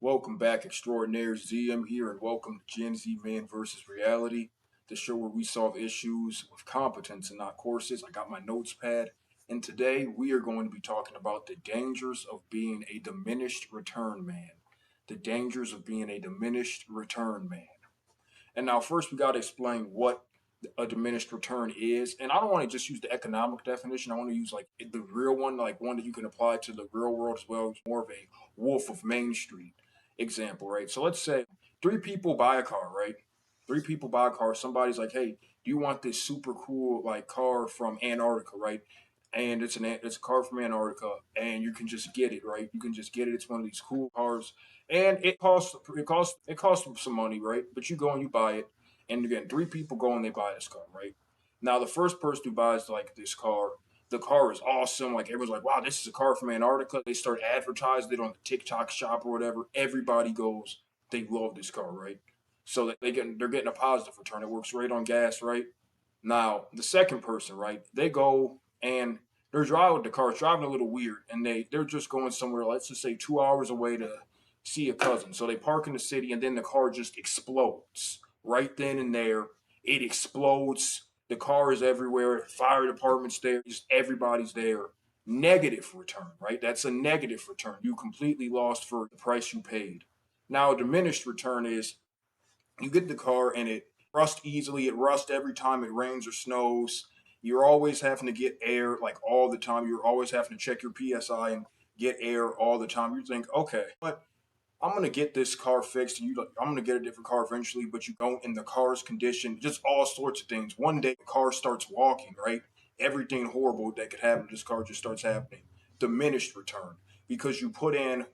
Welcome back, extraordinaires. ZM here, and welcome to Gen Z Man versus Reality, the show where we solve issues with competence and not courses. I got my notes pad, and today we are going to be talking about the dangers of being a diminished return man. The dangers of being a diminished return man. And now, first, we got to explain what a diminished return is. And I don't want to just use the economic definition. I want to use like the real one, like one that you can apply to the real world as well. It's more of a Wolf of Main Street example, right? So let's say three people buy a car, right? Three people buy a car. Somebody's like, "Hey, do you want this super cool like car from Antarctica, right?" And it's a car from Antarctica, and you can just get it, right? You can just get it. It's one of these cool cars, and it costs some money, right? But you go and you buy it, and again, three people go and they buy this car, right? Now the first person who buys like this car, the car is awesome. Like everyone's like, "Wow, this is a car from Antarctica." They start advertising it on the TikTok shop or whatever. Everybody goes, they love this car, right? So that they're getting a positive return. It works right on gas, right? Now the second person, right? They go and they're driving the car, it's driving a little weird, and they're just going somewhere. Let's just say 2 hours away to see a cousin. So they park in the city, and then the car just explodes right then and there. It explodes. The car is everywhere. Fire department's there. Just everybody's there. Negative return, right? That's a negative return. You completely lost for the price you paid. Now, a diminished return is you get the car and it rusts easily. It rusts every time it rains or snows. You're always having to get air like all the time. You're always having to check your PSI and get air all the time. You think, okay, but I'm gonna get this car fixed, and I'm gonna get a different car eventually. But you don't, in the car's condition, just all sorts of things. One day the car starts walking, right? Everything horrible that could happen to this car just starts happening. Diminished return because you put in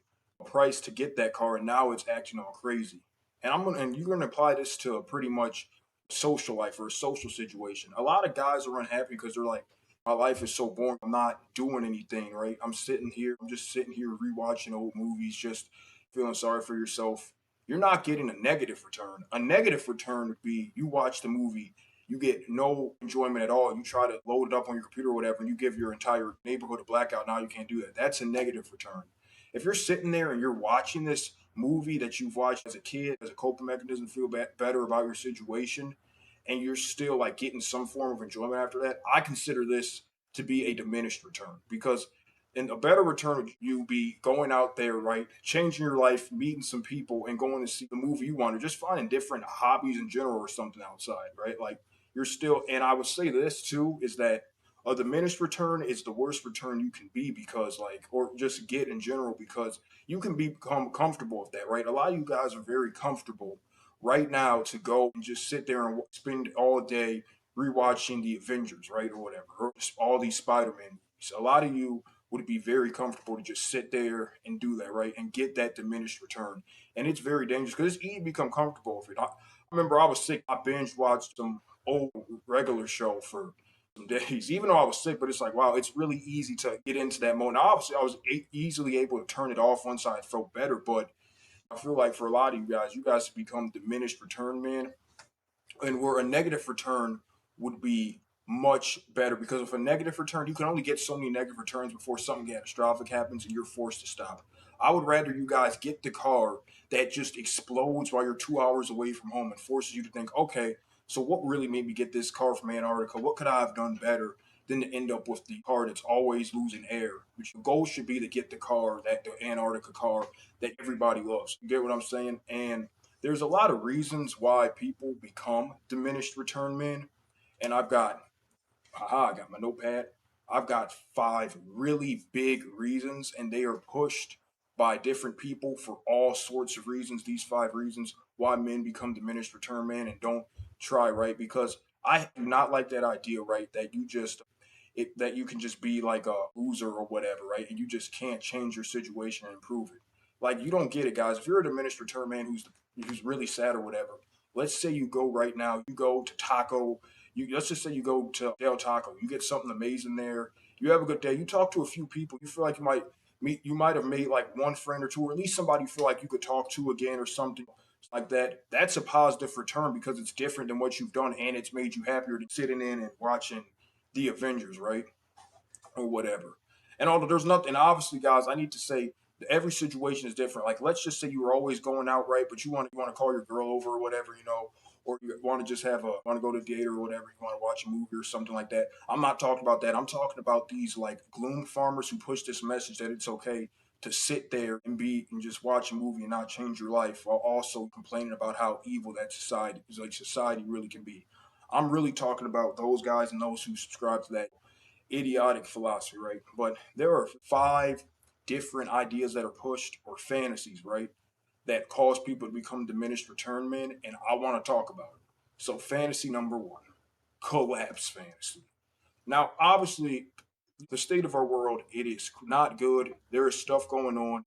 a price to get that car, and now it's acting all crazy. And you're gonna apply this to pretty much social life or a social situation. A lot of guys are unhappy because they're like, my life is so boring. I'm not doing anything, right? I'm sitting here. I'm just sitting here rewatching old movies, just feeling sorry for yourself. You're not getting a negative return. A negative return would be you watch the movie, you get no enjoyment at all. You try to load it up on your computer or whatever, and you give your entire neighborhood a blackout. Now you can't do that. That's a negative return. If you're sitting there and you're watching this movie that you've watched as a kid as a coping mechanism, feel better about your situation, and you're still like getting some form of enjoyment after that, I consider this to be a diminished return because and a better return would you be going out there, right? Changing your life, meeting some people, and going to see the movie you want, or just finding different hobbies in general or something outside, right? Like you're still, and I would say this too is that a diminished return is the worst return you can be because, like, or just get in general because you can become comfortable with that, right? A lot of you guys are very comfortable right now to go and just sit there and spend all day rewatching the Avengers, right, or whatever, or all these Spider-Man movies. A lot of you would be very comfortable to just sit there and do that, right, and get that diminished return. And it's very dangerous because it's easy to become comfortable with it. I remember I was sick. I binge watched some old regular show for some days, even though I was sick. But it's like, wow, it's really easy to get into that mode. Now, obviously, I was easily able to turn it off once I felt better. But I feel like for a lot of you guys have become diminished return men and where a negative return would be much better because with a negative return, you can only get so many negative returns before something catastrophic happens and you're forced to stop. I would rather you guys get the car that just explodes while you're 2 hours away from home and forces you to think, okay, so what really made me get this car from Antarctica? What could I have done better than to end up with the car that's always losing air? Which the goal should be to get the car, that the Antarctica car that everybody loves. You get what I'm saying? And there's a lot of reasons why people become diminished return men. And I got my notepad. I've got five really big reasons, and they are pushed by different people for all sorts of reasons. These five reasons why men become diminished return men and don't try, right? Because I do not like that idea, right? That you can just be like a loser or whatever, right? And you just can't change your situation and improve it. Like you don't get it, guys. If you're a diminished return man who's really sad or whatever, let's say you go right now, you go to Taco. Let's just say you go to Del Taco, you get something amazing there. You have a good day. You talk to a few people. You feel like you might have made like one friend or two, or at least somebody you feel like you could talk to again or something like that. That's a positive return because it's different than what you've done and it's made you happier than sitting in and watching the Avengers, right? Or whatever. And although there's nothing, obviously, guys, I need to say Every situation is different. Like let's just say you were always going out right, but you want to call your girl over or whatever, or you want to just want to go to a date or whatever. You want to watch a movie or something like that. I'm not talking about that. I'm talking about these like gloom farmers who push this message that it's okay to sit there and just watch a movie and not change your life while also complaining about how evil that society is, like society really can be. I'm really talking about those guys and those who subscribe to that idiotic philosophy, right? But there are five different ideas that are pushed or fantasies, right? That cause people to become diminished return men, and I want to talk about it. So, fantasy number one, collapse fantasy. Now, obviously, the state of our world, it is not good. There is stuff going on.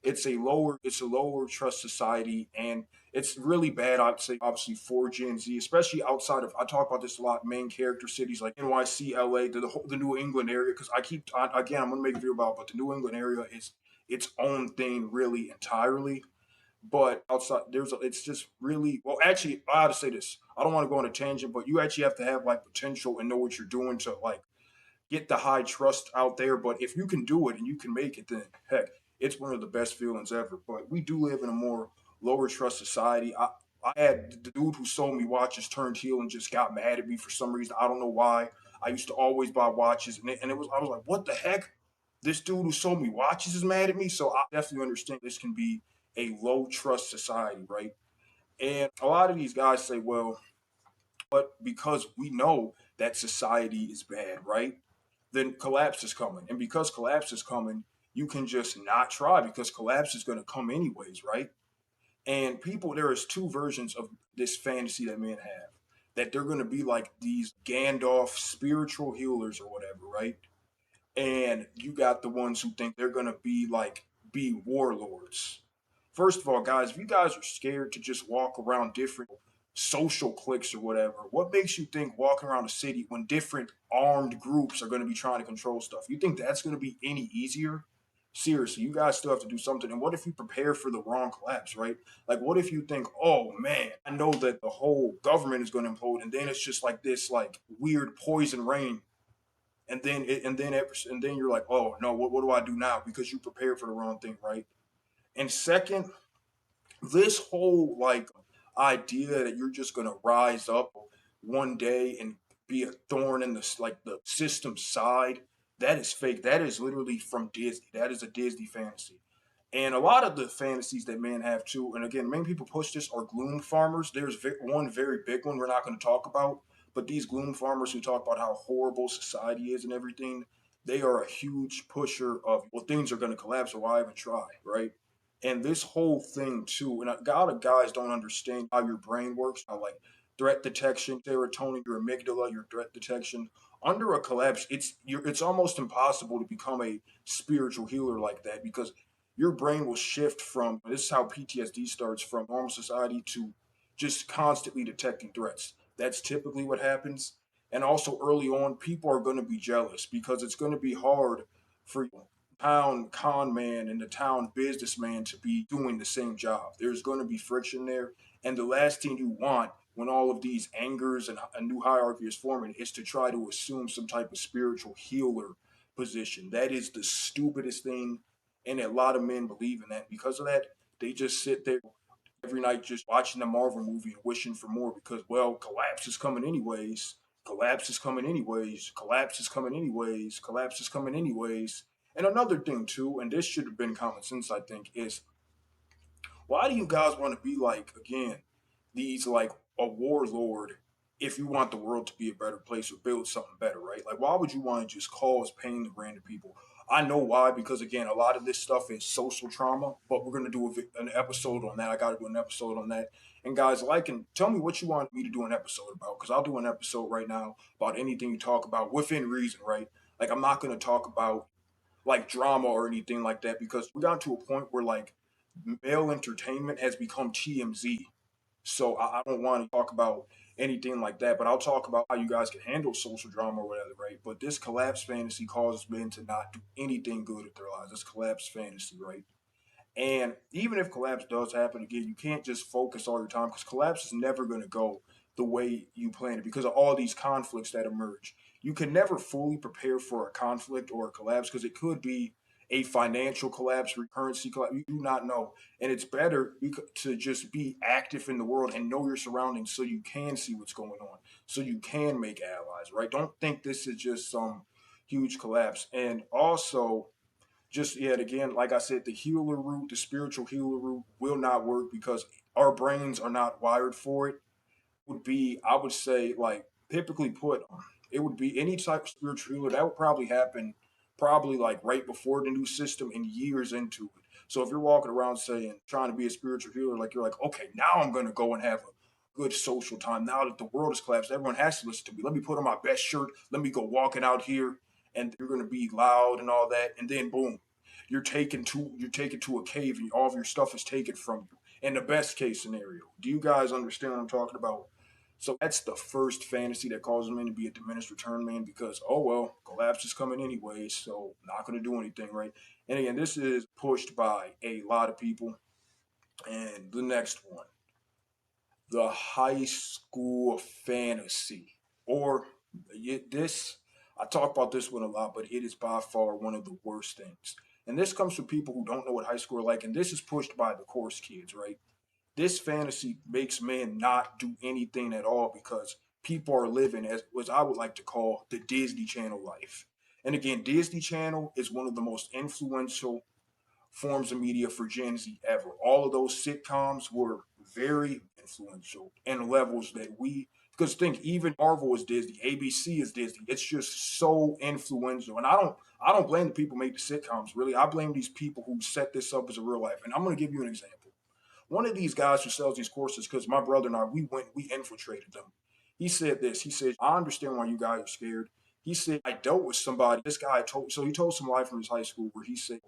It's a lower trust society, and it's really bad. I'd say obviously for Gen Z, especially outside of I talk about this a lot. Main character cities like NYC, LA, the New England area. Because again, I'm gonna make a video about, but the New England area is its own thing, really entirely. But outside, it's just really well. Actually, I have to say this. I don't want to go on a tangent, but you actually have to have like potential and know what you're doing to like get the high trust out there. But if you can do it and you can make it, then heck, it's one of the best feelings ever. But we do live in a more lower trust society. I had the dude who sold me watches turned heel and just got mad at me for some reason. I don't know why. I used to always buy watches, and I was like, what the heck? This dude who sold me watches is mad at me. So I definitely understand this can be a low trust society, right? And a lot of these guys say, well, but because we know that society is bad, right? Then collapse is coming. And because collapse is coming, you can just not try because collapse is going to come anyways, right? And people, there is two versions of this fantasy that men have. That they're going to be like these Gandalf spiritual healers or whatever, right? And you got the ones who think they're gonna be warlords. First of all, guys, if you guys are scared to just walk around different social cliques or whatever, what makes you think walking around a city when different armed groups are going to be trying to control stuff? You think that's going to be any easier? Seriously, you guys still have to do something. And what if you prepare for the wrong collapse, right? Like, what if you think, oh man, I know that the whole government is going to implode, and then it's just like this, like weird poison rain and then you're like, oh no, what do I do now? Because you prepared for the wrong thing, right? And second, this whole like idea that you're just gonna rise up one day and be a thorn in the system side, that is fake. That is literally from Disney. That is a Disney fantasy. And a lot of the fantasies that men have too, and again, many people push this are gloom farmers. There's one very big one we're not going to talk about, but these gloom farmers who talk about how horrible society is and everything, they are a huge pusher of, well, things are going to collapse, or why even try, right? And this whole thing too, and a lot of guys don't understand how your brain works, how like threat detection, serotonin, your amygdala, your threat detection. Under a collapse, it's almost impossible to become a spiritual healer like that because your brain will shift from this is how PTSD starts from normal society to just constantly detecting threats. That's typically what happens. And also early on, people are going to be jealous because it's going to be hard for town con man and the town businessman to be doing the same job. There's going to be friction there. And the last thing you want when all of these angers and a new hierarchy is forming is to try to assume some type of spiritual healer position. That is the stupidest thing, and a lot of men believe in that. Because of that, they just sit there every night just watching the Marvel movie and wishing for more because, well, collapse is coming anyways. Collapse is coming anyways. Collapse is coming anyways. Collapse is coming anyways. And another thing, too, and this should have been common sense, I think, is why do you guys want to be like, again, these like a warlord if you want the world to be a better place or build something better, right? Like, why would you want to just cause pain to random people? I know why, because again, a lot of this stuff is social trauma, but we're going to do an episode on that. I got to do an episode on that. And guys, like, and tell me what you want me to do an episode about, because I'll do an episode right now about anything you talk about within reason, right? Like, I'm not going to talk about like drama or anything like that because we got to a point where like male entertainment has become TMZ. So I don't want to talk about anything like that, but I'll talk about how you guys can handle social drama or whatever, right? But this collapse fantasy causes men to not do anything good with their lives. This collapse fantasy, right? And even if collapse does happen again, you can't just focus all your time because collapse is never going to go the way you plan it because of all these conflicts that emerge. You can never fully prepare for a conflict or a collapse because it could be a financial collapse, currency collapse. You do not know. And it's better to just be active in the world and know your surroundings so you can see what's going on, so you can make allies, right? Don't think this is just some huge collapse. And also, just yet again, like I said, the healer route, the spiritual healer route will not work because our brains are not wired for it. Would be, I would say, like typically put, it would be any type of spiritual healer that would probably happen, probably like right before the new system and years into it. So if you're walking around saying trying to be a spiritual healer, like you're like, okay, now I'm gonna go and have a good social time. Now that the world has collapsed, everyone has to listen to me. Let me put on my best shirt. Let me go walking out here, and you're gonna be loud and all that, and then boom, you're taken to a cave, and all of your stuff is taken from you. In the best case scenario, do you guys understand what I'm talking about? So that's the first fantasy that causes me to be a diminished return man because, oh well, collapse is coming anyway, so not going to do anything, right? And again, this is pushed by a lot of people. And the next one, the high school fantasy. Or this, I talk about this one a lot, but it is by far one of the worst things. And this comes from people who don't know what high school are like, and this is pushed by the course kids, right? This fantasy makes men not do anything at all because people are living as what I would like to call the Disney Channel life. And again, Disney Channel is one of the most influential forms of media for Gen Z ever. All of those sitcoms were very influential in levels that we because think even Marvel is Disney, ABC is Disney. It's just so influential. And I don't blame the people who make the sitcoms, really. I blame these people who set this up as a real life. And I'm gonna give you an example. One of these guys who sells these courses, because my brother and I, we infiltrated them. He said this. He said, I understand why you guys are scared. He said, I dealt with somebody. This guy told, so he told some life from his high school where he said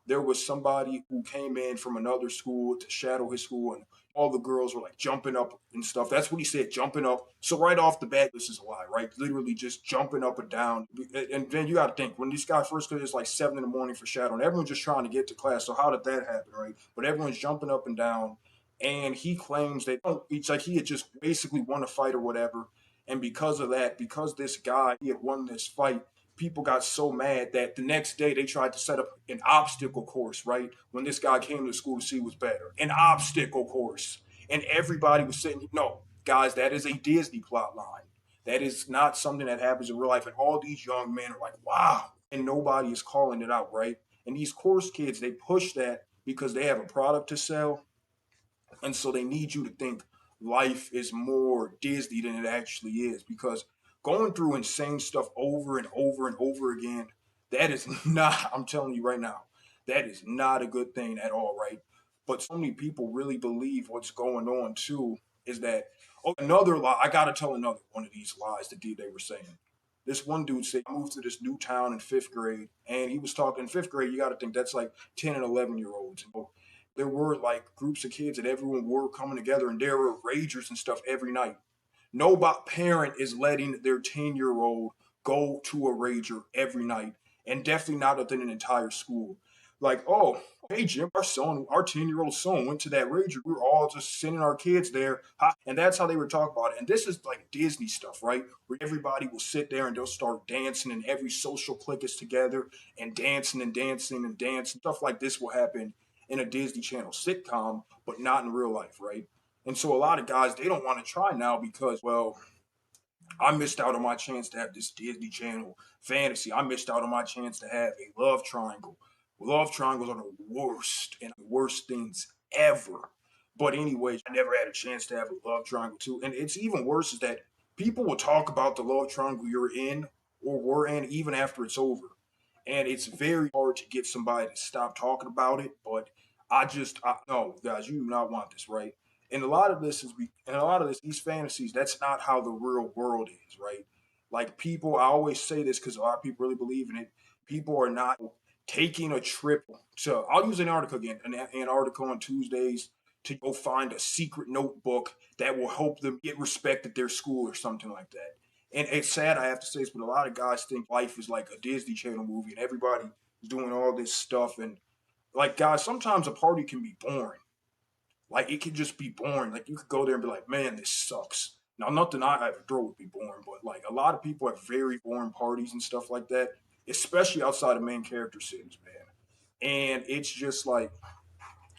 there was somebody who came in from another school to shadow his school, and all the girls were like jumping up and stuff. That's what he said, jumping up. So right off the bat, this is a lie, right? Literally just jumping up and down. And then you got to think when this guy first got it's like 7 in the morning for shadow, and everyone's just trying to get to class. So how did that happen, right? But everyone's jumping up and down, and he claims that it's like he had just basically won a fight or whatever. And because of that, because this guy he had won this fight, people got so mad that the next day they tried to set up an obstacle course, right? When this guy came to school to see what's better. An obstacle course. And everybody was saying, no, guys, that is a Disney plot line. That is not something that happens in real life. And all these young men are like, wow. And nobody is calling it out, right? And these course kids, they push that because they have a product to sell, and so they need you to think life is more Disney than it actually is because going through insane stuff over and over and over again, that is not, I'm telling you right now, that is not a good thing at all, right? But so many people really believe what's going on too is that, oh, another lie, I got to tell another one of these lies that they were saying. This one dude said, I moved to this new town in fifth grade, and he was talking in fifth grade. You got to think that's like 10 and 11-year olds. There were like groups of kids that everyone were coming together, and there were ragers and stuff every night. No parent is letting their 10-year-old go to a rager every night, and definitely not within an entire school. Like, oh, hey Jim, our 10-year-old son went to that rager. We were all just sending our kids there, and that's how they were talking about it. And this is like Disney stuff, right? Where everybody will sit there and they'll start dancing, and every social clique is together and dancing and dancing and dancing. Stuff like this will happen in a Disney Channel sitcom, but not in real life, right? And so a lot of guys they don't want to try now because, well, I missed out on my chance to have this Disney Channel fantasy. I missed out on my chance to have a love triangle. Love triangles are the worst and worst things ever. But anyway, I never had a chance to have a love triangle too. And it's even worse is that people will talk about the love triangle you're in or were in even after it's over. And it's very hard to get somebody to stop talking about it. But no, guys, you do not want this, right? And a lot of this, these fantasies, that's not how the real world is, right? Like people, I always say this because a lot of people really believe in it. People are not taking a trip to, I'll use an article again, an article on Tuesdays to go find a secret notebook that will help them get respect at their school or something like that. And it's sad I have to say this, but a lot of guys think life is like a Disney Channel movie and everybody is doing all this stuff. And like, guys, sometimes a party can be boring. Like, it can just be boring. Like, you could go there and be like, man, this sucks. Now, nothing I ever throw would be boring, but like a lot of people have very boring parties and stuff like that, especially outside of main character cities, man. And it's just like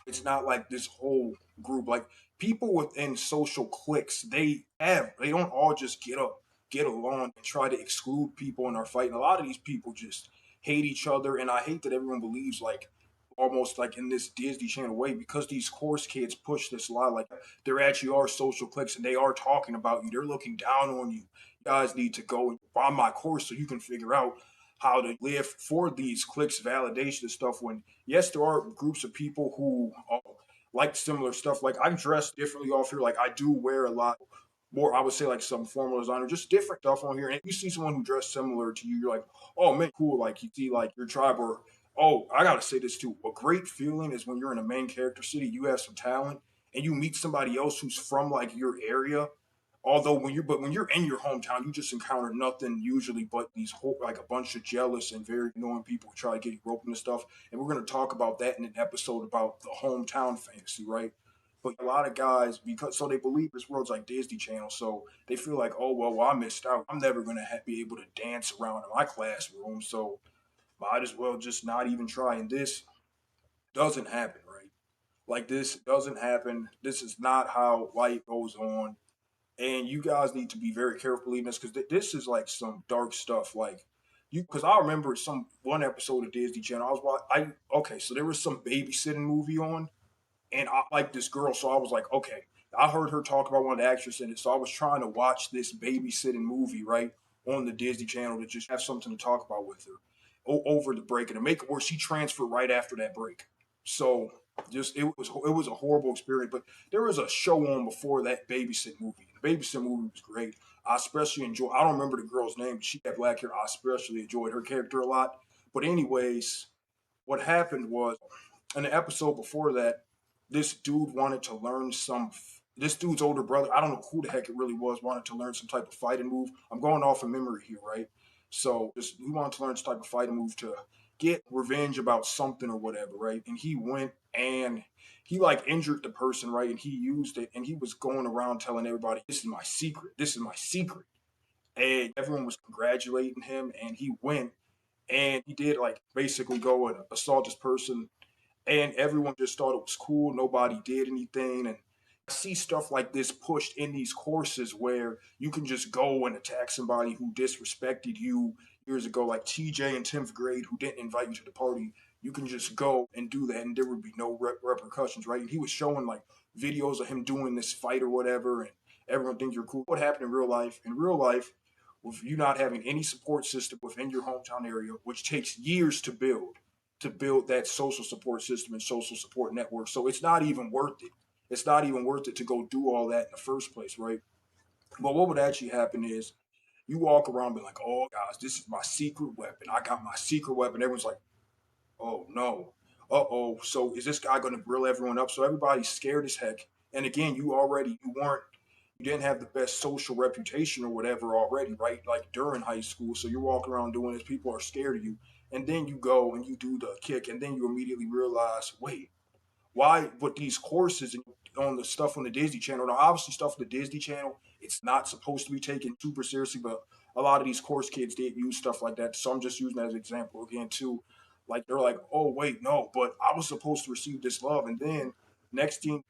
it's not like this whole group. Like people within social cliques, they don't all just get along and try to exclude people in our fight. And a lot of these people just hate each other. And I hate that everyone believes like almost like in this Disney Channel way because these course kids push this lie like there actually are social cliques and they are talking about you. They're looking down on you. You guys need to go and find my course so you can figure out how to live for these clicks validation and stuff when yes, there are groups of people who like similar stuff. Like I dress differently off here. Like I do wear a lot more. I would say like some formal designer, just different stuff on here. And if you see someone who dressed similar to you, you're like, oh man, cool. Like you see like your tribe or oh, I gotta say this too. A great feeling is when you're in a main character city, you have some talent, and you meet somebody else who's from like your area. Although when you're in your hometown, you just encounter nothing usually but these whole like a bunch of jealous and very annoying people who try to get you roped into stuff. And we're gonna talk about that in an episode about the hometown fantasy, right? But a lot of guys, because so they believe this world's like Disney Channel, so they feel like, oh well, I missed out. I'm never gonna be able to dance around in my classroom, so might as well just not even try. And this doesn't happen, right? Like this doesn't happen. This is not how life goes on, and you guys need to be very careful in this because this is like some dark stuff. Like you, because I remember some one episode of Disney Channel. I was watching. I okay, so there was some babysitting movie on, and I like this girl, so I was like, okay. I heard her talk about one of the actresses in it, so I was trying to watch this babysitting movie right on the Disney Channel to just have something to talk about with her over the break, and to make it where she transferred right after that break. So just it was a horrible experience. But there was a show on before that babysit movie. The babysit movie was great. I especially enjoy. I don't remember the girl's name, but she had black hair. I especially enjoyed her character a lot. But anyways, what happened was in the episode before that, this dude wanted to learn some. This dude's older brother, I don't know who the heck it really was, wanted to learn some type of fighting move. I'm going off of memory here, right? So just he wanted to learn some type of fighting move to get revenge about something or whatever, right? And he went and he like injured the person, right? And he used it and he was going around telling everybody, "This is my secret. This is my secret." And everyone was congratulating him, and he went and he did like basically go and assault this person and everyone just thought it was cool. Nobody did anything. And I see stuff like this pushed in these courses where you can just go and attack somebody who disrespected you years ago, like TJ in 10th grade who didn't invite you to the party. You can just go and do that, and there would be no repercussions, right? And he was showing like videos of him doing this fight or whatever, and everyone thinks you're cool. What happened in real life? In real life, with you not having any support system within your hometown area, which takes years to build that social support system and social support network. So it's not even worth it. It's not even worth it to go do all that in the first place, right? But what would actually happen is you walk around be like, oh guys, this is my secret weapon. I got my secret weapon. Everyone's like, oh no. Uh-oh. So is this guy gonna grill everyone up? So everybody's scared as heck. And again, you didn't have the best social reputation or whatever already, right? Like during high school. So you're walking around doing this, people are scared of you. And then you go and you do the kick, and then you immediately realize, wait, why but these courses on the stuff on the Disney Channel. Now, obviously, stuff on the Disney Channel, it's not supposed to be taken super seriously, but a lot of these course kids did use stuff like that. So I'm just using that as an example again, too. Like they're like, oh wait, no, but I was supposed to receive this love, and then next thing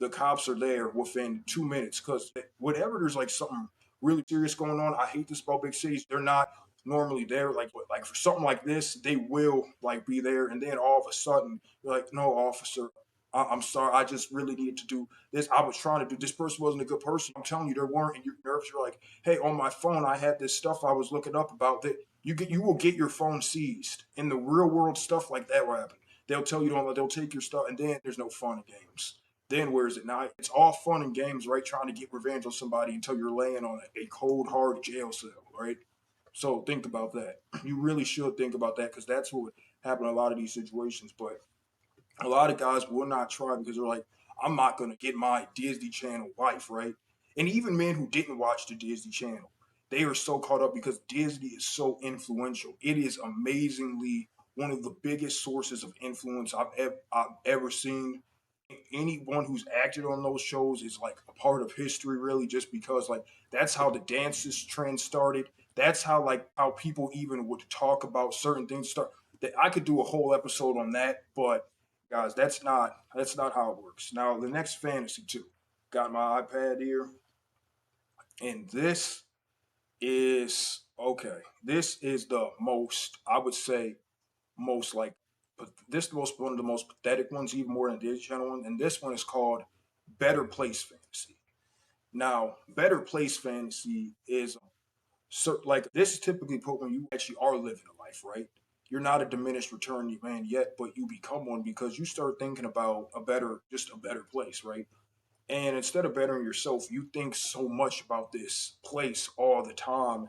the cops are there within 2 minutes because whenever there's like something really serious going on, I hate this about big cities. They're not normally there. Like for something like this, they will like be there, and then all of a sudden, they're like, "No, officer, I'm sorry. I just really needed to do this. I was trying to do. This person wasn't a good person. I'm telling you, they weren't." And you're nervous. You're like, "Hey, on my phone, I had this stuff I was looking up about that. You will get your phone seized in the real world. Stuff like that will happen. They'll tell you don't. They'll take your stuff, and then there's no fun in games. Then where is it now? It's all fun and games, right? Trying to get revenge on somebody until you're laying on a cold, hard jail cell, right? So think about that. You really should think about that because that's what would happen in a lot of these situations. But a lot of guys will not try because they're like, I'm not gonna get my Disney Channel wife, right? And even men who didn't watch the Disney Channel, they are so caught up because Disney is so influential. It is amazingly one of the biggest sources of influence I've ever seen. Anyone who's acted on those shows is like a part of history, really, just because like that's how the dances trend started. That's how like how people even would talk about certain things start. that I could do a whole episode on that, but guys, that's not how it works. Now the next fantasy too. Got my iPad here, and this is okay. This is the most, I would say, most like this is the most one of the most pathetic ones, even more than the channel one. And this one is called Better Place Fantasy. Now, Better Place Fantasy is like this is typically put when you actually are living a life, right? You're not a diminished return man yet, but you become one because you start thinking about just a better place, right? And instead of bettering yourself, you think so much about this place all the time.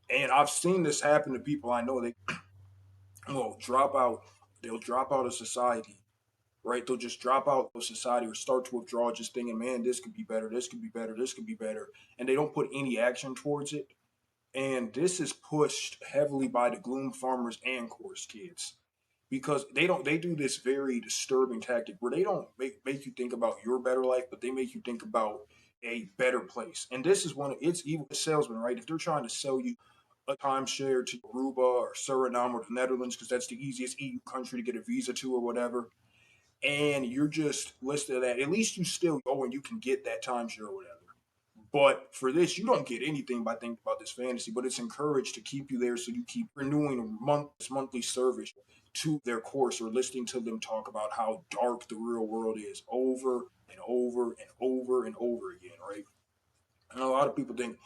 And I've seen this happen to people I know. They will drop out. They'll drop out of society, right? They'll just drop out of society or start to withdraw, just thinking, "Man, this could be better. This could be better. This could be better," and they don't put any action towards it. And this is pushed heavily by the gloom farmers and course kids because they do this very disturbing tactic where they don't make you think about your better life, but they make you think about a better place. And this is one of it's evil salesmen, right? If they're trying to sell you a timeshare to Aruba or Suriname or the Netherlands because that's the easiest EU country to get a visa to or whatever, and you're just listed at that, at least you still go and you can get that timeshare or whatever. But for this, you don't get anything by thinking about this fantasy, but it's encouraged to keep you there so you keep renewing this monthly service to their course or listening to them talk about how dark the real world is over and over and over and over again, right? And a lot of people think,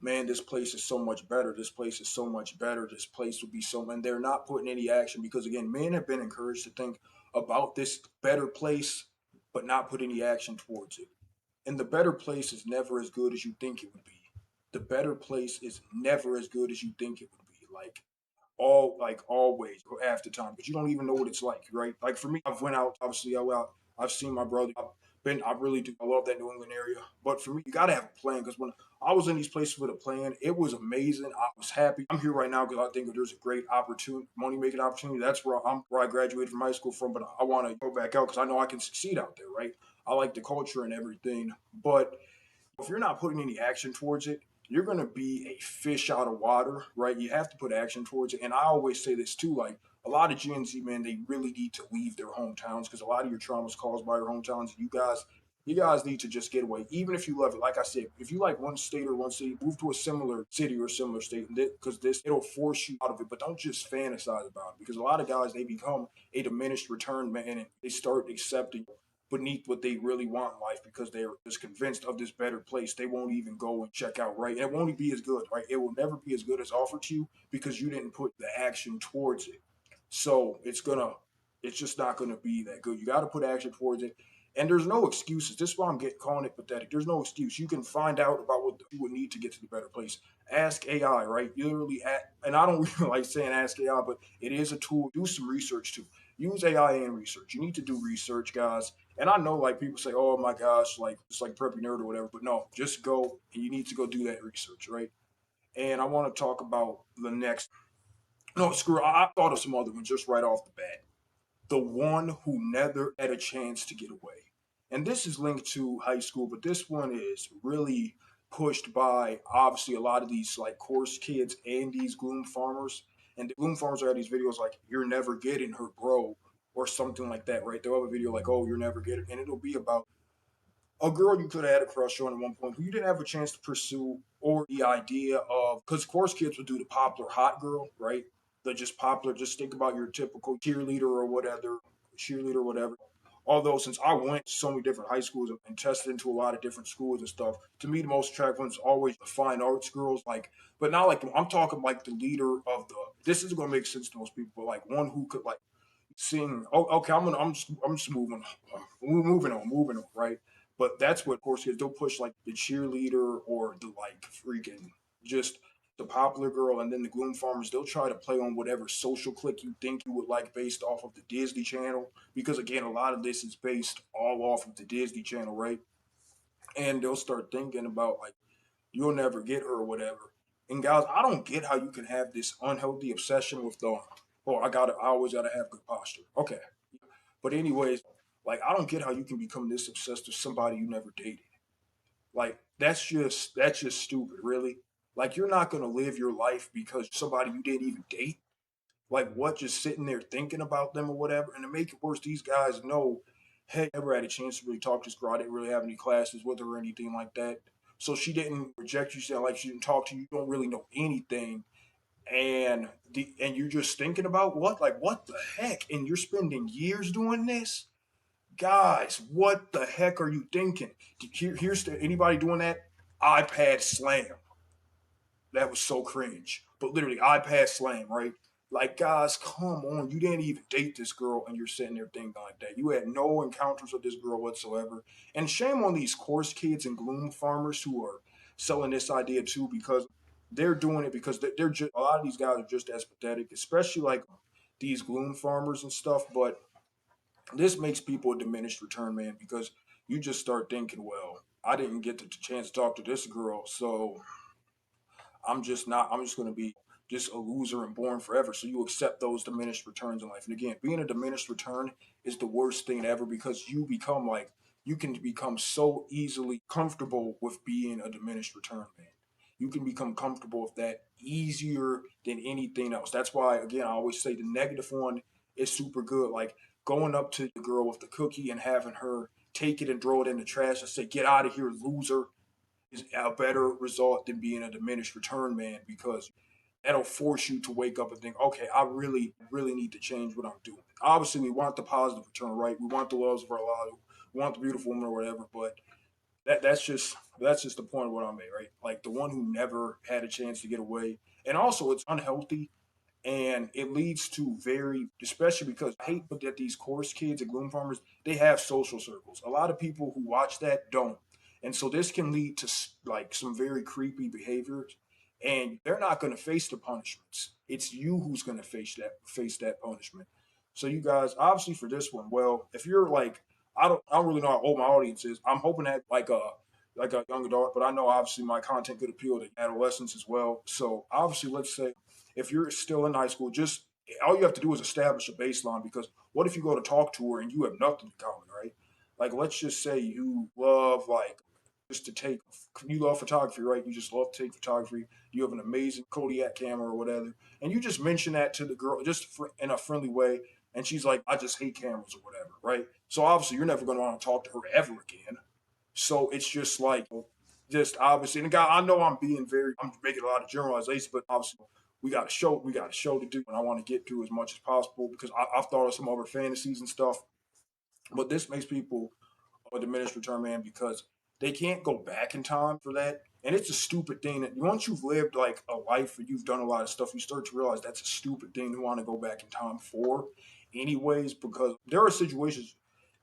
man, this place is so much better. This place is so much better. This place would be so, and they're not putting any action because, again, men have been encouraged to think about this better place, but not put any action towards it. And the better place is never as good as you think it would be. The better place is never as good as you think it would be. Like always half the time, but you don't even know what it's like, right? Like for me, I've went out, obviously I went out, I've seen my brother. I really do. I love that New England area. But for me, you gotta have a plan because when I was in these places with a plan, it was amazing. I was happy. I'm here right now because I think there's a great opportunity, money making opportunity. That's where I graduated from high school from. But I want to go back out because I know I can succeed out there, right? I like the culture and everything. But if you're not putting any action towards it, you're going to be a fish out of water, right? You have to put action towards it. And I always say this too, like a lot of Gen Z men, they really need to leave their hometowns because a lot of your trauma is caused by your hometowns. You guys need to just get away. Even if you love it, like I said, if you like one state or one city, move to a similar city or similar state because this it'll force you out of it. But don't just fantasize about it because a lot of guys they become a diminished return man and they start accepting beneath what they really want in life because they're just convinced of this better place. They won't even go and check out, right? And it won't be as good, right? It will never be as good as offered to you because you didn't put the action towards it. So it's just not gonna be that good. You got to put action towards it. And there's no excuses. This is why calling it pathetic. There's no excuse. You can find out about what you would need to get to the better place. Ask AI, right? You literally, and I don't really like saying ask AI, but it is a tool. Do some research too. Use AI and research. You need to do research, guys. And I know like people say, oh my gosh, like it's like preppy nerd or whatever, but no, just go and you need to go do that research, right? And I want to talk about the next. No, screw. I thought of some other ones just right off the bat. The one who never had a chance to get away. And this is linked to high school, but this one is really pushed by obviously a lot of these like course kids and these gloom farmers. And the gloom farmers are at these videos like, you're never getting her, bro, or something like that, right? They'll have a video like, oh, you're never getting, and it'll be about a girl you could have had a crush on at one point who you didn't have a chance to pursue, or the idea of because course kids would do the popular hot girl, right? The just popular, just think about your typical cheerleader or whatever. Although since I went to so many different high schools and tested into a lot of different schools and stuff, to me the most attractive ones always the fine arts girls, like, but not like I'm talking like the leader of the. This is gonna make sense to most people, but like one who could like seeing, oh, okay, I'm just moving on, right? But that's what, of course, is they'll push like the cheerleader or the like freaking just the popular girl, and then the gloom farmers. They'll try to play on whatever social clique you think you would like based off of the Disney Channel, because again, a lot of this is based all off of the Disney Channel, right? And they'll start thinking about like you'll never get her or whatever. And guys, I don't get how you can have this unhealthy obsession with the oh, I always gotta have good posture. Okay. But anyways, like I don't get how you can become this obsessed with somebody you never dated. Like that's just stupid, really. Like you're not gonna live your life because somebody you didn't even date. Like what? Just sitting there thinking about them or whatever. And to make it worse, these guys know, hey, I never had a chance to really talk to this girl. I didn't really have any classes with her or anything like that. So she didn't reject you. She said like she didn't talk to you. You don't really know anything, and you're just thinking about what? Like what the heck? And you're spending years doing this, guys. What the heck are you thinking? Here's to anybody doing that. iPad slam. That was so cringe. But literally, iPad slam, right? Like, guys, come on. You didn't even date this girl, and you're sitting there thinking like that. You had no encounters with this girl whatsoever. And shame on these course kids and gloom farmers who are selling this idea too, because they're doing it because they're just, a lot of these guys are just as pathetic, especially like these gloom farmers and stuff. But this makes people a diminished return man because you just start thinking, well, I didn't get the chance to talk to this girl, so I'm just not. I'm just going to be just a loser and born forever. So you accept those diminished returns in life. And again, being a diminished return is the worst thing ever because you become like you can become so easily comfortable with being a diminished return man. You can become comfortable with that easier than anything else. That's why again I always say the negative one is super good. Like going up to the girl with the cookie and having her take it and throw it in the trash and say, "Get out of here, loser." Is a better result than being a diminished return man because that'll force you to wake up and think, okay, I really, really need to change what I'm doing. Obviously, we want the positive return, right? We want the loves of our lives, we want the beautiful woman or whatever, but that's just the point of what I made, right? Like the one who never had a chance to get away, and also it's unhealthy and it leads to very, especially because I hate but that these course kids and gloom farmers, they have social circles. A lot of people who watch that don't, and so this can lead to like some very creepy behaviors, and they're not going to face the punishments. It's you who's going to face that punishment. So you guys, obviously for this one, well, if you're like, I don't really know how old my audience is. I'm hoping that like a young adult, but I know obviously my content could appeal to adolescents as well. So obviously, let's say if you're still in high school, just all you have to do is establish a baseline because what if you go to talk to her and you have nothing in common, right? Like let's just say you love like just to take you love photography, right? You just love to take photography. You have an amazing Kodiak camera or whatever, and you just mention that to the girl just in a friendly way, and she's like, "I just hate cameras or whatever," right? So obviously, you're never going to want to talk to her ever again. So it's just like, just obviously, and the guy, I know I'm making a lot of generalizations, but obviously, we got a show to do, and I want to get through as much as possible because I've thought of some other fantasies and stuff. But this makes people a diminished return man because they can't go back in time for that. And it's a stupid thing that once you've lived like a life and you've done a lot of stuff, you start to realize that's a stupid thing to want to go back in time for, anyways, because there are situations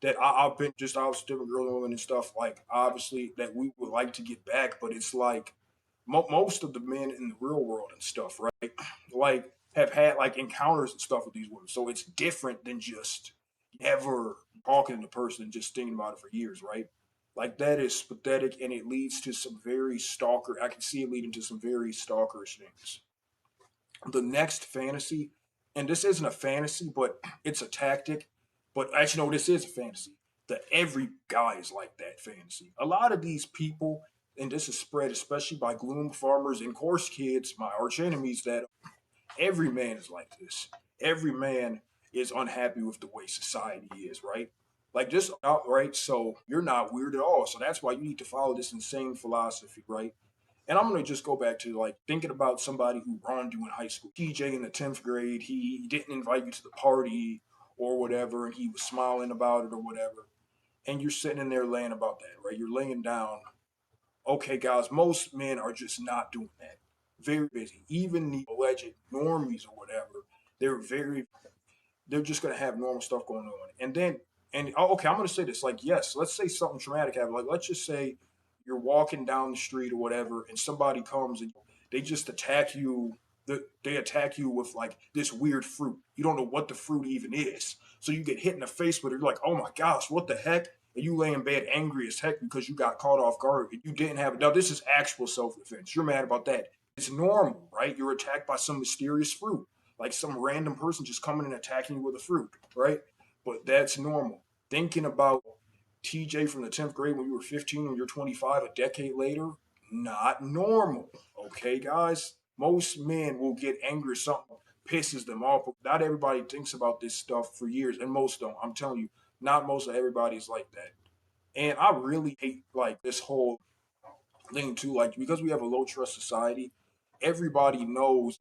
that I've been just I was different girl and women and stuff like obviously that we would like to get back, but it's like most of the men in the real world and stuff, right? Like have had like encounters and stuff with these women, so it's different than just ever talking to the person and just thinking about it for years, right? Like that is pathetic, and it leads to some very stalker. I can see it leading to some very stalkerish things. The next fantasy, and this isn't a fantasy, but it's a tactic. But actually, no, this is a fantasy. That every guy is like that fantasy. A lot of these people, and this is spread especially by gloom farmers and course kids, my arch enemies, that every man is like this. Every man is unhappy with the way society is, right? Like just outright, so you're not weird at all. So that's why you need to follow this insane philosophy, right? And I'm gonna just go back to like thinking about somebody who wronged you in high school. TJ in the 10th grade, he didn't invite you to the party or whatever, and he was smiling about it or whatever. And you're sitting in there laying about that, right? You're laying down. Okay, guys, most men are just not doing that. Very busy. Even the alleged normies or whatever, they're very they're just going to have normal stuff going on. And then, and oh, okay, I'm going to say this like, yes, let's say something traumatic happened. Like, let's just say you're walking down the street or whatever, and somebody comes and they just attack you. They attack you with like this weird fruit. You don't know what the fruit even is. So you get hit in the face with it. You're like, oh my gosh, what the heck? And you lay in bed angry as heck because you got caught off guard. You didn't have it. Now, this is actual self defense. You're mad about that. It's normal, right? You're attacked by some mysterious fruit like some random person just coming and attacking you with a fruit, right? But that's normal. Thinking about TJ from the 10th grade when you were 15 when you're 25 a decade later, not normal. Okay, guys? Most men will get angry at something. pisses them off. Not everybody thinks about this stuff for years, and most don't. I'm telling you, not most of everybody's like that. And I really hate like this whole thing too, like because we have a low trust society, everybody knows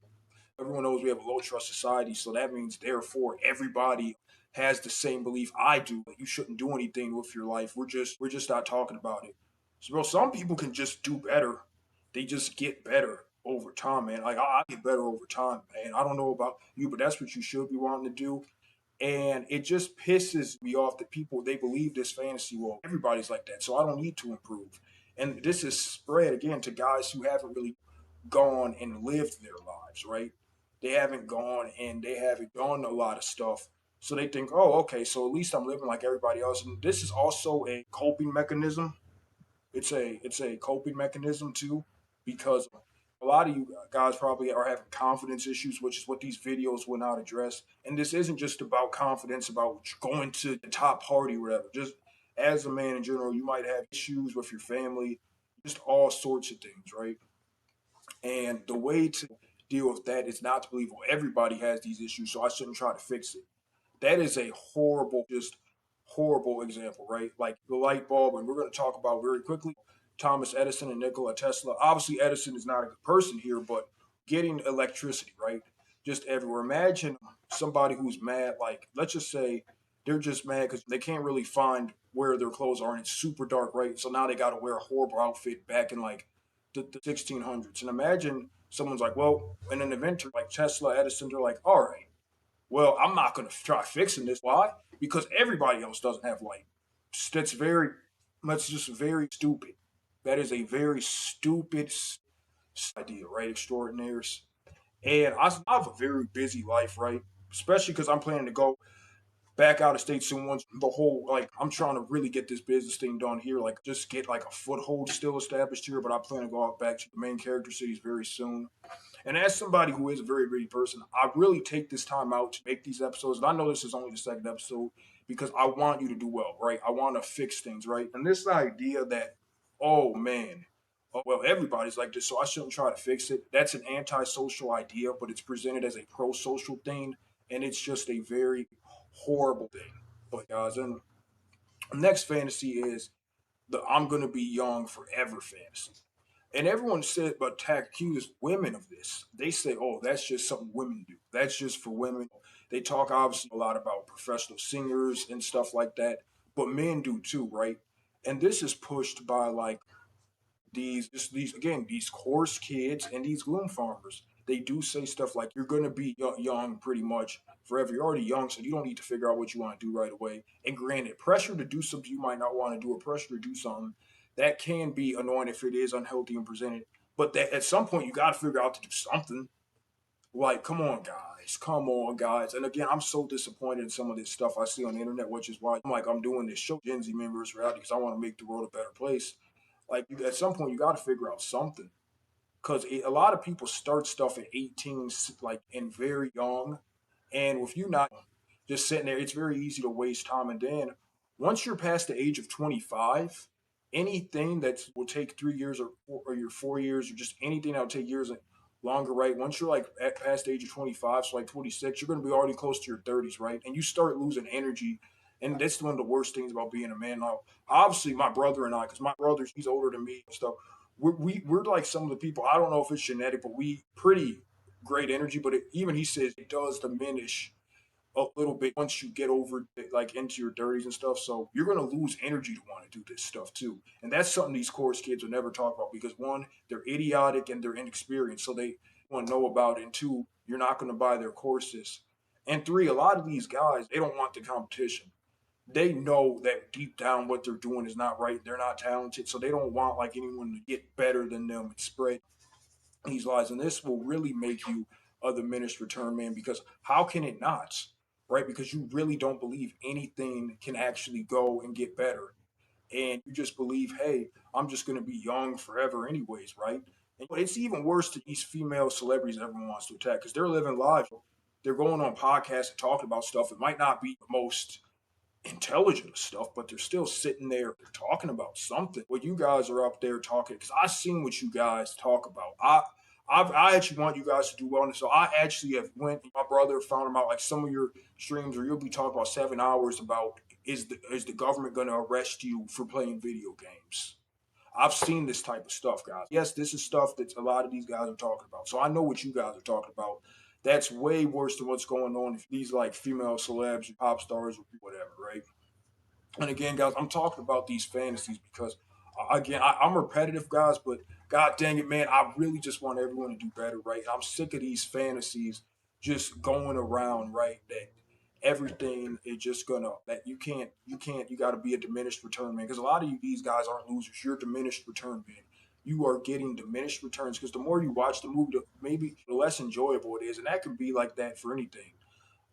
everyone knows we have a low trust society, so that means therefore everybody has the same belief I do that you shouldn't do anything with your life. We're just not talking about it. So bro, some people can just do better. They just get better over time, man. Like I get better over time, man. I don't know about you, but that's what you should be wanting to do. And it just pisses me off that people they believe this fantasy world. Everybody's like that, so I don't need to improve. And this is spread again to guys who haven't really gone and lived their lives, right? They haven't gone and they haven't done a lot of stuff. So they think, oh, okay, so at least I'm living like everybody else. And this is also a coping mechanism. It's a coping mechanism too, because a lot of you guys probably are having confidence issues, which is what these videos will not address. And this isn't just about confidence, about going to the top party, or whatever. Just as a man in general, you might have issues with your family, just all sorts of things, right? And the way to deal with that is not to believe, well, everybody has these issues, so I shouldn't try to fix it. That is a horrible, just horrible example, right? Like the light bulb, and we're going to talk about very quickly Thomas Edison and Nikola Tesla. Obviously, Edison is not a good person here, but getting electricity, right? Just everywhere. Imagine somebody who's mad, like, let's just say they're just mad because they can't really find where their clothes are and it's super dark, right? So now they got to wear a horrible outfit back in like the 1600s. And imagine someone's like, well, in an inventor like Tesla, Edison, they're like, all right, well, I'm not going to try fixing this. Why? Because everybody else doesn't have light. That's just very stupid. That is a very stupid idea, right? Extraordinaires. And I have a very busy life, right? Especially because I'm planning to go back out of state soon. Once the whole like, I'm trying to really get this business thing done here. Like, just get like a foothold still established here. But I plan to go out back to the main character cities very soon. And as somebody who is a very busy person, I really take this time out to make these episodes. And I know this is only the second episode because I want you to do well, right? I want to fix things, right? And this idea that, oh man, oh, well, everybody's like this, so I shouldn't try to fix it. That's an antisocial idea, but it's presented as a pro social thing. And it's just a very horrible thing. But guys, and the next fantasy is the I'm going to be young forever fantasy. And everyone said, but accuse women of this. They say, oh, that's just something women do. That's just for women. They talk obviously a lot about professional singers and stuff like that, but men do too, right? And this is pushed by like these again these coarse kids and these gloom farmers. They do say stuff like you're gonna be young pretty much forever. You're already young, so you don't need to figure out what you want to do right away. And granted, pressure to do something you might not want to do, or pressure to do something that can be annoying if it is unhealthy and presented. But that at some point you got to figure out to do something. Like, come on, guys. And again, I'm so disappointed in some of this stuff I see on the internet, which is why I'm doing this show, Gen Z Members Reality, because I want to make the world a better place. Like, at some point, you got to figure out something. Because a lot of people start stuff at 18, like, and very young. And with you not just sitting there, it's very easy to waste time. And then once you're past the age of 25, anything that will take 3 years or your 4 years or just anything that will take years longer, right? Once you're like at past the age of 25, so like 26, you're going to be already close to your 30s, right? And you start losing energy. And that's one of the worst things about being a man. Now, obviously, my brother and I, because my brother, he's older than me and stuff, we're like some of the people, I don't know if it's genetic, but we pretty great energy, but even he says it does diminish a little bit once you get over like into your 30s and stuff. So you're gonna lose energy to want to do this stuff too, and that's something these course kids will never talk about because one, they're idiotic and they're inexperienced, so they want to know about it. And two, you're not going to buy their courses. And three, a lot of these guys they don't want the competition. They know that deep down what they're doing is not right. They're not talented, so they don't want like anyone to get better than them and spread these lies. And this will really make you a diminished return man because how can it not? Right? Because you really don't believe anything can actually go and get better. And you just believe, hey, I'm just going to be young forever, anyways, right? And it's even worse to these female celebrities everyone wants to attack because they're living lives. They're going on podcasts and talking about stuff. It might not be the most intelligent stuff, but they're still sitting there they're talking about something. Well, you guys are up there talking because I seen what you guys talk about. I actually want you guys to do well. And so I actually have went. My brother found him out like some of your streams where you'll be talking about 7 hours about is the government going to arrest you for playing video games? I've seen this type of stuff, guys. Yes, this is stuff that a lot of these guys are talking about. So I know what you guys are talking about. That's way worse than what's going on if these like female celebs, pop stars, or whatever, right? And again, guys, I'm talking about these fantasies because, again, I'm repetitive, guys, but God dang it, man, I really just want everyone to do better, right? I'm sick of these fantasies just going around, right? That everything is just gonna that you got to be a diminished return man because a lot of these guys aren't losers. You're a diminished return man. You are getting diminished returns because the more you watch the movie, maybe the less enjoyable it is, and that can be like that for anything.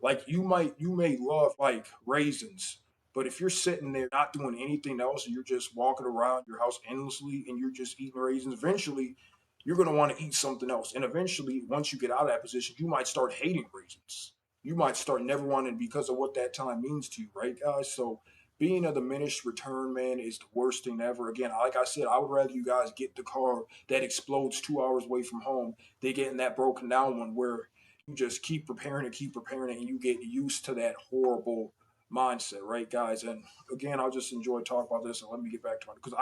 Like you may love like raisins, but if you're sitting there not doing anything else and you're just walking around your house endlessly and you're just eating raisins, eventually you're gonna want to eat something else. And eventually, once you get out of that position, you might start hating raisins. You might start never wanting because of what that time means to you, right, guys? So being a diminished return man is the worst thing ever. Again, like I said, I would rather you guys get the car that explodes 2 hours away from home than getting that broken down one where you just keep preparing it, and you get used to that horrible mindset, right, guys? And again, I'll just enjoy talking about this, and let me get back to it because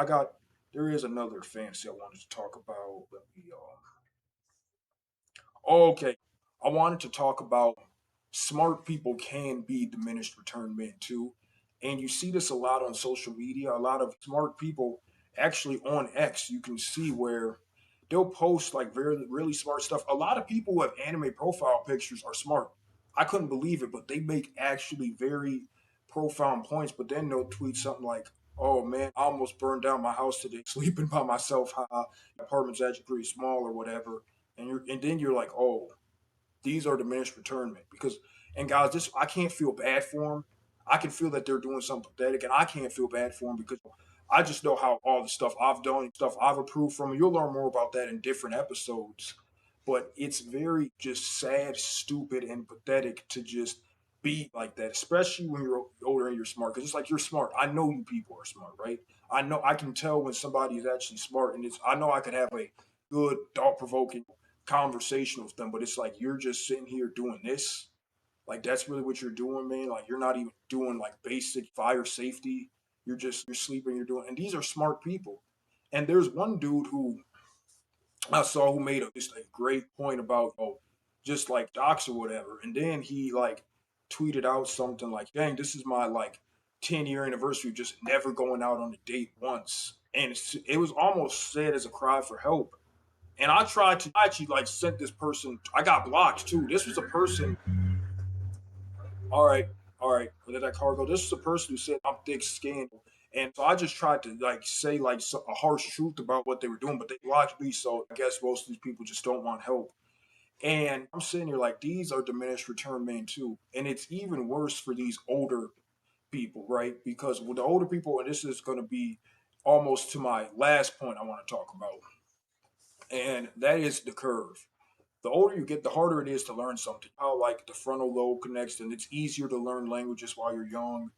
there is another fantasy I wanted to talk about. Let me Okay. I wanted to talk about smart people can be diminished return men too. And you see this a lot on social media. A lot of smart people actually on X, you can see where they'll post like very really smart stuff. A lot of people who have anime profile pictures are smart. I couldn't believe it, but they make actually very profound points. But then they'll tweet something like, "Oh man, I almost burned down my house today, sleeping by myself. Apartment's actually pretty small or whatever." And then you're like, oh, these are diminished return men because and guys, this I can't feel bad for them. I can feel that they're doing something pathetic, and I can't feel bad for them because I just know how all the stuff I've done, stuff I've approved from. You'll learn more about that in different episodes, but it's very just sad, stupid, and pathetic to just be like that, especially when you're older and you're smart. Because it's like you're smart. I know you people are smart, right? I know I can tell when somebody is actually smart, and it's I know I could have a good, thought provoking conversation with them, but it's like you're just sitting here doing this. Like that's really what you're doing, man. Like you're not even doing like basic fire safety. You're sleeping, you're doing and these are smart people. And there's one dude who I saw who made just a great point about just like docs or whatever. And then he like tweeted out something like, dang, this is my like 10-year anniversary of just never going out on a date once. And it was almost said as a cry for help. And I actually like sent this person. I got blocked too. This was a person. All right, all right. Let that car go. This is a person who said I'm thick skinned, and so I just tried to like say like a harsh truth about what they were doing, but they blocked me. So I guess most of these people just don't want help. And I'm sitting here like these are diminished return men too, and it's even worse for these older people, right? Because with the older people, and this is going to be almost to my last point I want to talk about, and that is the curve. The older you get, the harder it is to learn something. How like the frontal lobe connects, and it's easier to learn languages while you're young.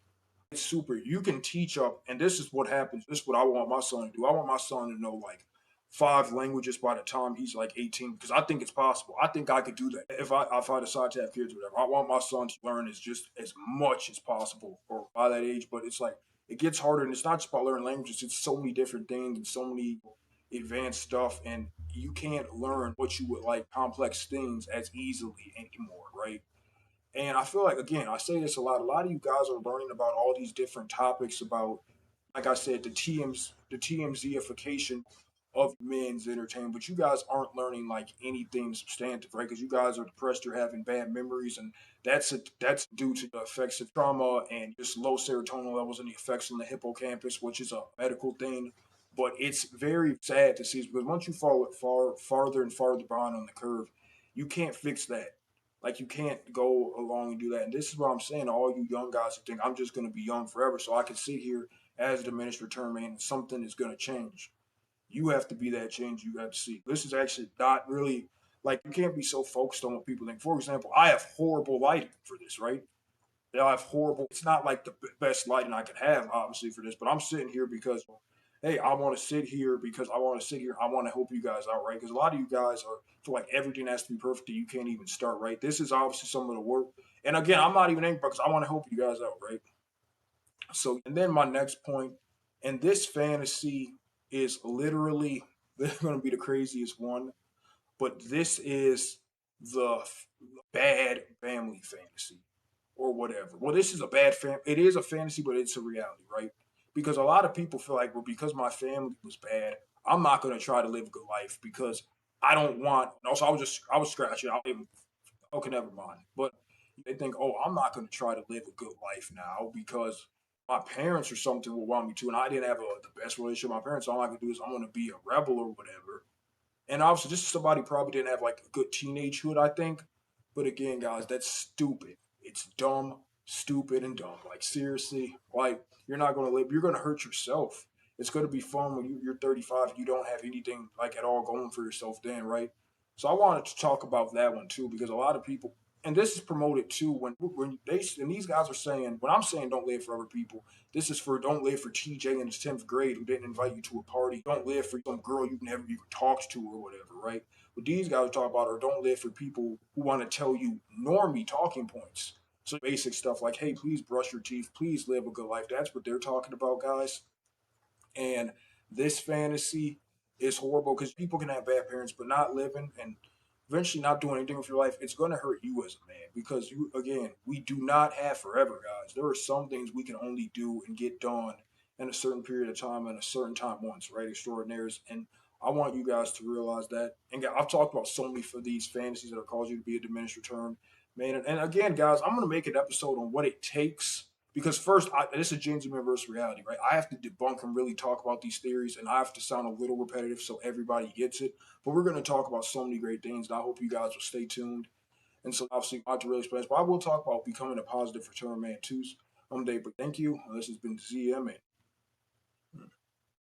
It's super. You can teach up, and this is what happens. This is what I want my son to do. I want my son to know like 5 languages by the time he's like 18, because I think it's possible. I think I could do that if I decide to have kids or whatever. I want my son to learn as much as possible or by that age. But it's like it gets harder, and it's not just about learning languages. It's so many different things and so many advanced stuff, and you can't learn what you would like complex things as easily anymore, right? And I feel like again, I say this a lot. A lot of you guys are learning about all these different topics about, like I said, the TMZification of men's entertainment. But you guys aren't learning like anything substantive, right? Because you guys are depressed, you're having bad memories, and that's due to the effects of trauma and just low serotonin levels and the effects on the hippocampus, which is a medical thing. But it's very sad to see because once you fall farther and farther behind on the curve, you can't fix that. Like you can't go along and do that. And this is what I'm saying to all you young guys who think I'm just going to be young forever, so I can sit here as a diminished return man. And something is going to change. You have to be that change. You have to see. This is actually not really like you can't be so focused on what people think. For example, I have horrible lighting for this, right? I have horrible. It's not like the best lighting I could have, obviously, for this, but I'm sitting here because hey, I want to sit here because I want to sit here. I want to help you guys out, right? Because a lot of you guys are feel like everything has to be perfect and you can't even start, right? This is obviously some of the work. And again, I'm not even angry because I want to help you guys out, right? So, and then my next point, and this fantasy is literally this is going to be the craziest one, but this is the bad family fantasy or whatever. Well, this is a bad it is a fantasy, but it's a reality, right? Because a lot of people feel like, well, because my family was bad, I'm not going to try to live a good life because I don't want. Also, I was scratching. I even okay, never mind. But they think, oh, I'm not going to try to live a good life now because my parents or something will want me to, and I didn't have the best relationship with my parents. So all I can do is I'm going to be a rebel or whatever. And obviously, this is somebody who probably didn't have like a good teenagehood, I think. But again, guys, that's stupid. It's dumb, stupid, and dumb. Like seriously, like you're not going to live. You're going to hurt yourself. It's going to be fun when you're 35. You don't have anything like at all going for yourself then, right? So I wanted to talk about that one too because a lot of people, and this is promoted too when they and these guys are saying when I'm saying don't live for other people. This is for don't live for TJ in his 10th grade who didn't invite you to a party. Don't live for some girl you never even talked to or whatever, right? What these guys talk about are don't live for people who want to tell you normie talking points. So basic stuff like, hey, please brush your teeth, please live a good life. That's what they're talking about, guys. And this fantasy is horrible because people can have bad parents, but not living and eventually not doing anything with your life, it's going to hurt you as a man because you, again, we do not have forever, guys. There are some things we can only do and get done in a certain period of time and a certain time once, right? Extraordinaires. And I want you guys to realize that. And I've talked about so many of these fantasies that are causing you to be a diminished return, man. And again, guys, I'm going to make an episode on what it takes because first, this is James Universe reality, right? I have to debunk and really talk about these theories, and I have to sound a little repetitive so everybody gets it. But we're going to talk about so many great things, and I hope you guys will stay tuned. And so, obviously, I have to really explain this, but I will talk about becoming a positive return man too someday. But thank you. This has been ZM,